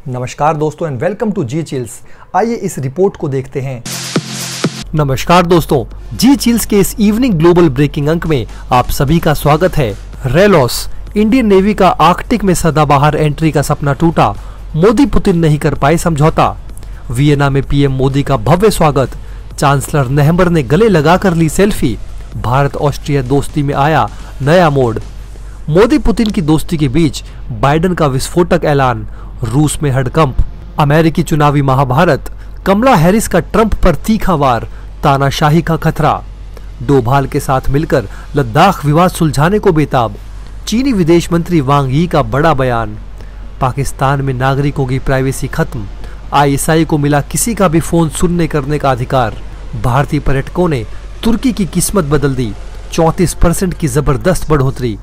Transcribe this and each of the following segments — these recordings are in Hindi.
नमस्कार दोस्तों and welcome to G Chills. आइए इस रिपोर्ट को देखते हैं। नमस्कार दोस्तों, जी चिल्स के इस इवनिंग ग्लोबल ब्रेकिंग अंक में आप सभी का स्वागत है। रेलॉस, इंडियन नेवी का आर्कटिक में सदाबहार एंट्री का सपना टूटा, मोदी पुतिन नहीं कर पाए समझौता। वियना में पीएम मोदी का भव्य स्वागत, चांसलर नेहमर ने गले लगाकर ली सेल्फी। भारत ऑस्ट्रिया दोस्ती में आया नया मोड़। मोदी पुतिन की दोस्ती के बीच बाइडेन का विस्फोटक ऐलान, रूस में हड़कंप। अमेरिकी चुनावी महाभारत, कमला हैरिस का ट्रंप पर तीखा वार, तानाशाही का खतरा। डोभाल के साथ मिलकर लद्दाख विवाद सुलझाने को बेताब। चीनी विदेश मंत्री वांग यी का बड़ा बयान। पाकिस्तान में नागरिकों की प्राइवेसी खत्म, आईएसआई को मिला किसी का भी फोन सुनने करने का अधिकार। भारतीय पर्यटकों ने तुर्की की किस्मत बदल दी, 34% की जबरदस्त बढ़ोतरी।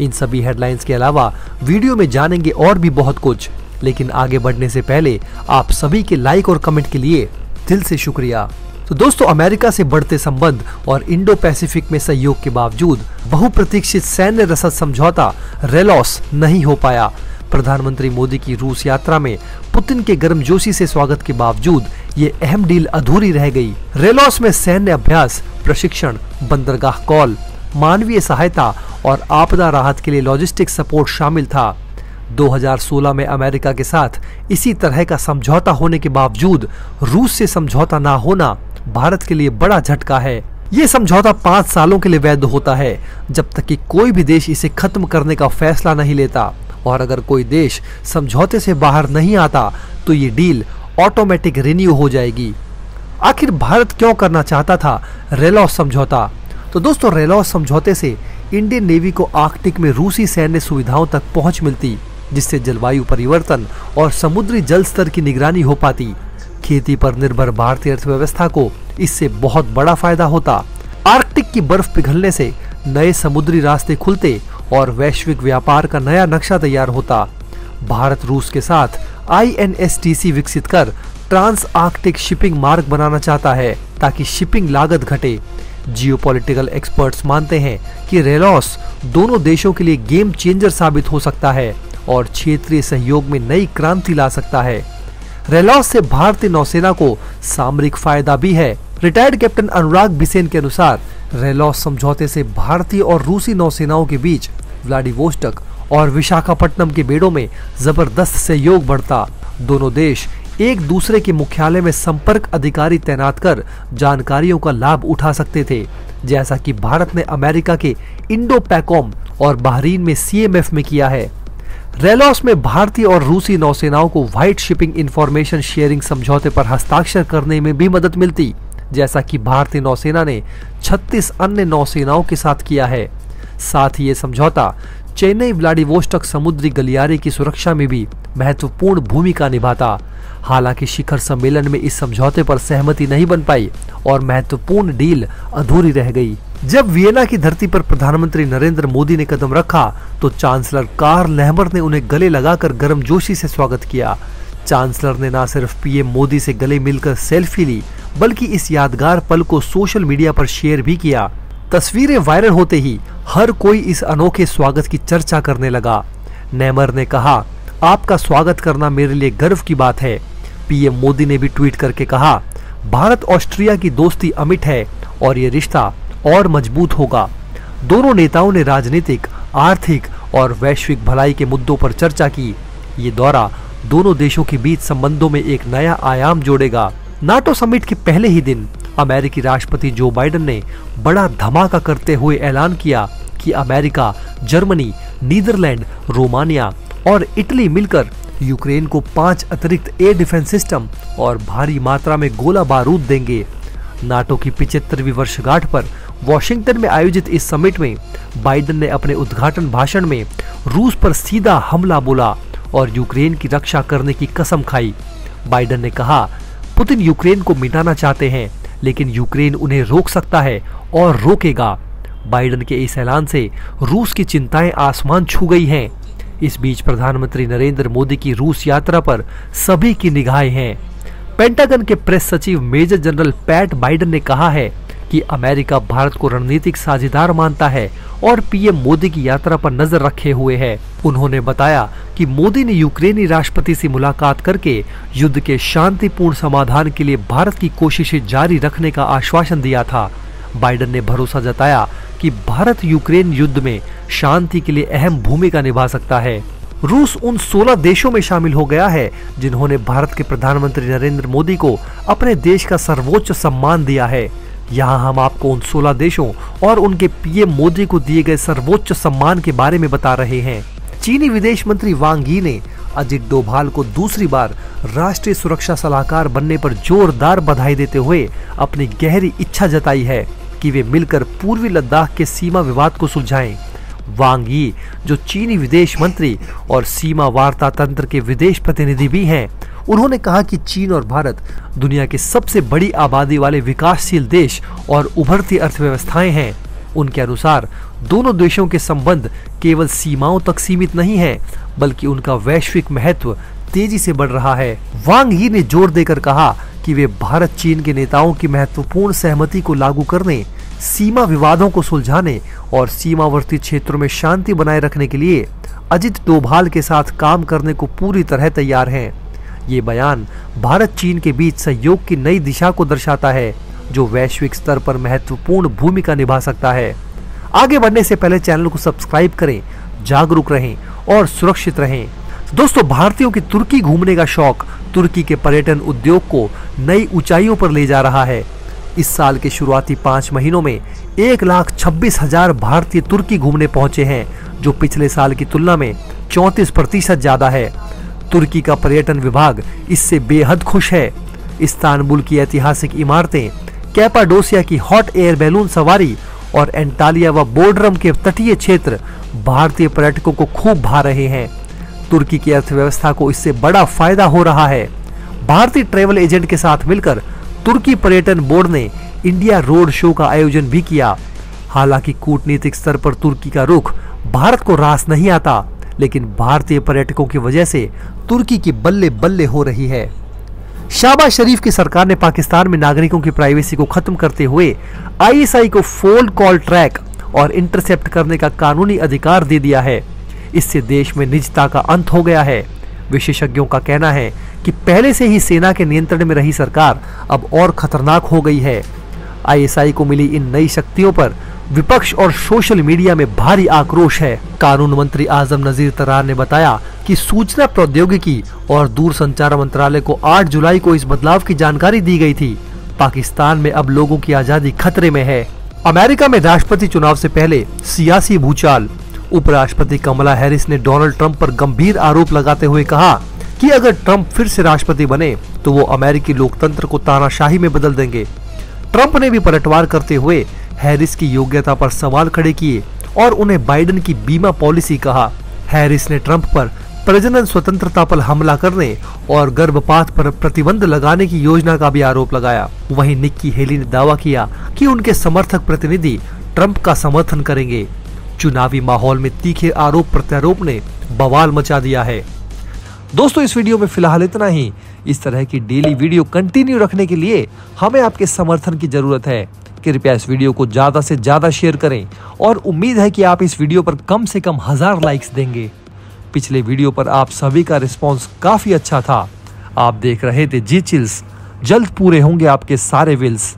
इन सभी हेडलाइंस के अलावा वीडियो में जानेंगे और भी बहुत कुछ, लेकिन आगे बढ़ने से पहले आप सभी के लाइक और कमेंट के लिए दिल से शुक्रिया। तो दोस्तों, अमेरिका से बढ़ते संबंध और इंडो पैसिफिक में सहयोग के बावजूद बहुप्रतीक्षित सैन्य रसद समझौता रेलॉस नहीं हो पाया। प्रधानमंत्री मोदी की रूस यात्रा में पुतिन के गर्मजोशी से स्वागत के बावजूद ये अहम डील अधूरी रह गई। रेलॉस में सैन्य अभ्यास, प्रशिक्षण, बंदरगाह कॉल, मानवीय सहायता और आपदा राहत के लिए लॉजिस्टिक सपोर्ट शामिल था। 2016 में अमेरिका के साथ इसी तरह का समझौता होने के बावजूद रूस से समझौता ना होना भारत के लिए बड़ा झटका है। ये समझौता 5 सालों के लिए वैध होता है, जब तक कि कोई भी देश इसे खत्म करने का फैसला नहीं लेता, और अगर कोई देश समझौते से बाहर नहीं आता तो ये डील ऑटोमेटिक रिन्यू हो जाएगी। आखिर भारत क्यों करना चाहता था रेलॉस समझौता? तो दोस्तों, रेलॉस समझौते से इंडियन नेवी को आर्कटिक में रूसी सैन्य सुविधाओं तक पहुंच मिलती, जिससे जलवायु परिवर्तन और समुद्री जल स्तर की निगरानी हो पाती। खेती पर निर्भर भारतीय अर्थव्यवस्था को इससे बहुत बड़ा फायदा होता। आर्कटिक की बर्फ पिघलने से नए समुद्री रास्ते खुलते और वैश्विक व्यापार का नया नक्शा तैयार होता। भारत रूस के साथ INSTC विकसित कर ट्रांस आर्कटिक शिपिंग मार्ग बनाना चाहता है, ताकि शिपिंग लागत घटे। जियोपॉलिटिकल एक्सपर्ट्स मानते हैं कि रेलॉस दोनों देशों के लिए गेम चेंजर साबित हो सकता है और क्षेत्रीय सहयोग में नई क्रांति ला सकता है। रेलॉस से भारतीय नौसेना को सामरिक फायदा भी है। रिटायर्ड कैप्टन अनुराग बिसेन के अनुसार रेलॉस समझौते से भारतीय और रूसी नौसेनाओं के बीच व्लादिवोस्टोक और विशाखापट्टनम के बेड़ों में जबरदस्त सहयोग बढ़ता। दोनों देश एक दूसरे के मुख्यालय में संपर्क अधिकारी तैनात कर जानकारियों का लाभ उठा सकते थे, जैसा कि भारत ने अमेरिका के इंडो पैकॉम और बहरीन में CMF में किया है। रेलॉस में भारतीय और रूसी नौसेनाओं को व्हाइट शिपिंग इंफॉर्मेशन शेयरिंग समझौते पर हस्ताक्षर करने में भी मदद मिलती, जैसा कि भारतीय नौसेना ने 36 अन्य नौसेनाओं के साथ किया है। साथ ही ये समझौता चेन्नई व्लादिवोस्टोक समुद्री गलियारे की सुरक्षा में भी महत्वपूर्ण भूमिका निभाता। हालांकि शिखर सम्मेलन में इस समझौते पर सहमति नहीं बन पाई और महत्वपूर्ण डील अधूरी रह गई। जब वियना की धरती पर प्रधानमंत्री नरेंद्र मोदी ने कदम रखा तो चांसलर कार्ल नेहमर ने उन्हें गले लगाकर गर्मजोशी से स्वागत किया। चांसलर ने न सिर्फ पीएम मोदी से गले मिलकर सेल्फी ली, बल्कि इस यादगार पल को सोशल मीडिया पर शेयर भी किया। तस्वीरें वायरल होते ही हर कोई इस अनोखे स्वागत की चर्चा करने लगा। नेहमर ने कहा, आपका स्वागत करना मेरे लिए गर्व की बात है। पीएम मोदी ने भी ट्वीट करके कहा, भारत ऑस्ट्रिया की दोस्ती अमिट है और ये रिश्ता और मजबूत होगा। दोनों नेताओं ने राजनीतिक, आर्थिक और वैश्विक भलाई के मुद्दों पर चर्चा की। ये दौरा दोनों देशों के बीच संबंधों में एक नया आयाम जोड़ेगा। नाटो समिट के पहले ही दिन अमेरिकी राष्ट्रपति जो बाइडेन ने बड़ा धमाका करते हुए ऐलान किया कि अमेरिका, जर्मनी, नीदरलैंड, रोमानिया और इटली मिलकर यूक्रेन को 5 अतिरिक्त एयर डिफेंस सिस्टम और भारी मात्रा में गोला बारूद देंगे। नाटो की 75वीं वर्षगांठ पर वॉशिंगटन में आयोजित इस समिट में बाइडेन ने अपने उद्घाटन भाषण में रूस पर सीधा हमला बोला और यूक्रेन की रक्षा करने की कसम खाई। बाइडेन ने कहा, पुतिन यूक्रेन को मिटाना चाहते हैं, लेकिन यूक्रेन उन्हें रोक सकता है और रोकेगा। बाइडेन के इस ऐलान से रूस की चिंताएं आसमान छू गई हैं। इस बीच प्रधानमंत्री नरेंद्र मोदी की रूस यात्रा पर सभी की निगाहें हैं। पेंटागन के प्रेस सचिव मेजर जनरल पैट बाइडेन ने कहा है कि अमेरिका भारत को रणनीतिक साझेदार मानता है और पीएम मोदी की यात्रा पर नजर रखे हुए है। उन्होंने बताया कि मोदी ने यूक्रेनी राष्ट्रपति से मुलाकात करके युद्ध के शांतिपूर्ण समाधान के लिए भारत की कोशिशें जारी रखने का आश्वासन दिया था। बाइडेन ने भरोसा जताया कि भारत यूक्रेन युद्ध में शांति के लिए अहम भूमिका निभा सकता है। रूस उन 16 देशों में शामिल हो गया है जिन्होंने भारत के प्रधानमंत्री नरेंद्र मोदी को अपने देश का सर्वोच्च सम्मान दिया है। यहाँ हम आपको उन 16 देशों और उनके पीएम मोदी को दिए गए सर्वोच्च सम्मान के बारे में बता रहे हैं। चीनी विदेश मंत्री वांग यी ने अजित डोभाल को दूसरी बार राष्ट्रीय सुरक्षा सलाहकार बनने पर जोरदार बधाई देते हुए अपनी गहरी इच्छा जताई है कि वे मिलकर पूर्वी लद्दाख के सीमा विवाद को सुलझाएं। वांग यी, जो चीनी विदेश मंत्री और सीमा वार्ता तंत्र के विदेश प्रतिनिधि भी हैं, उन्होंने कहा कि चीन और भारत दुनिया के सबसे बड़ी आबादी वाले विकासशील देश और उभरती अर्थव्यवस्थाएं हैं। उनके अनुसार दोनों देशों के संबंध केवल सीमाओं तक सीमित नहीं है, बल्कि उनका वैश्विक महत्व तेजी से बढ़ रहा है। वांग यी ने जोर देकर कहा कि वे भारत चीन के नेताओं की महत्वपूर्ण सहमति को लागू करने, सीमा विवादों को सुलझाने और सीमावर्ती क्षेत्रों में शांति बनाए रखने के लिए अजित डोभाल के साथ काम करने को पूरी तरह तैयार हैं। ये बयान भारत चीन के बीच सहयोग की नई दिशा को दर्शाता है, जो वैश्विक स्तर पर महत्वपूर्ण भूमिका निभा सकता है। आगे बढ़ने से पहले चैनल को सब्सक्राइब करें, जागरूक रहें और सुरक्षित रहें। दोस्तों, भारतीयों की तुर्की घूमने का शौक तुर्की के पर्यटन उद्योग को नई ऊंचाइयों पर ले जा रहा है। इस साल के शुरुआती 5 महीनों में 1,26,000 भारतीय तुर्की घूमने पहुंचे हैं, जो पिछले साल की तुलना में 34% ज्यादा है। तुर्की का पर्यटन विभाग इससे बेहद खुश है। इस्तांबुल की ऐतिहासिक इमारतें, कैपाडोसिया की हॉट एयर बैलून सवारी और एंटालिया व बोर्डरम के तटीय क्षेत्र भारतीय पर्यटकों को खूब भा रहे हैं। तुर्की की अर्थव्यवस्था को इससे बड़ा फायदा हो रहा है। भारतीय ट्रैवल एजेंट के साथ मिलकर तुर्की पर्यटन बोर्ड ने इंडिया रोड शो का आयोजन भी किया। हालांकि कूटनीतिक स्तर पर तुर्की का रुख भारत को रास नहीं आता, लेकिन भारतीय पर्यटकों की वजह से तुर्की की बल्ले बल्ले हो रही है। शहबाज शरीफ की सरकार ने पाकिस्तान में नागरिकों की प्राइवेसी को खत्म करते हुए आईएसआई को फोन कॉल ट्रैक और इंटरसेप्ट करने का कानूनी अधिकार दे दिया है। इससे देश में निजता का अंत हो गया है। विशेषज्ञों का कहना है कि पहले से ही सेना के नियंत्रण में रही सरकार अब और खतरनाक हो गई है। आईएसआई को मिली इन नई शक्तियों पर विपक्ष और सोशल मीडिया में भारी आक्रोश है। कानून मंत्री आजम नजीर तरार ने बताया कि सूचना प्रौद्योगिकी और दूरसंचार मंत्रालय को 8 जुलाई को इस बदलाव की जानकारी दी गई थी। पाकिस्तान में अब लोगों की आजादी खतरे में है। अमेरिका में राष्ट्रपति चुनाव से पहले सियासी भूचाल। उपराष्ट्रपति कमला हैरिस ने डोनाल्ड ट्रंप पर गंभीर आरोप लगाते हुए कहा कि अगर ट्रंप फिर से राष्ट्रपति बने तो वो अमेरिकी लोकतंत्र को तानाशाही में बदल देंगे। ट्रंप ने भी पलटवार करते हुए हैरिस की योग्यता पर सवाल खड़े किए और उन्हें बाइडेन की बीमा पॉलिसी कहा। हैरिस ने ट्रंप पर प्रजनन स्वतंत्रता पर हमला करने और गर्भपात पर प्रतिबंध लगाने की योजना का भी आरोप लगाया। वहीं निक्की हेली ने दावा किया कि उनके समर्थक प्रतिनिधि ट्रंप का समर्थन करेंगे। चुनावी माहौल में तीखे आरोप प्रत्यारोप ने बवाल मचा दिया है। दोस्तों, इस वीडियो में फिलहाल इतना ही। इस तरह की डेली वीडियो कंटिन्यू रखने के लिए हमें आपके समर्थन की जरूरत है। कृपया इस वीडियो को ज्यादा से ज्यादा शेयर करें और उम्मीद है कि आप इस वीडियो पर कम से कम 1000 लाइक्स देंगे। पिछले वीडियो पर आप सभी का रिस्पॉन्स काफी अच्छा था। आप देख रहे थे जी चिल्स। जल्द पूरे होंगे आपके सारे विल्स।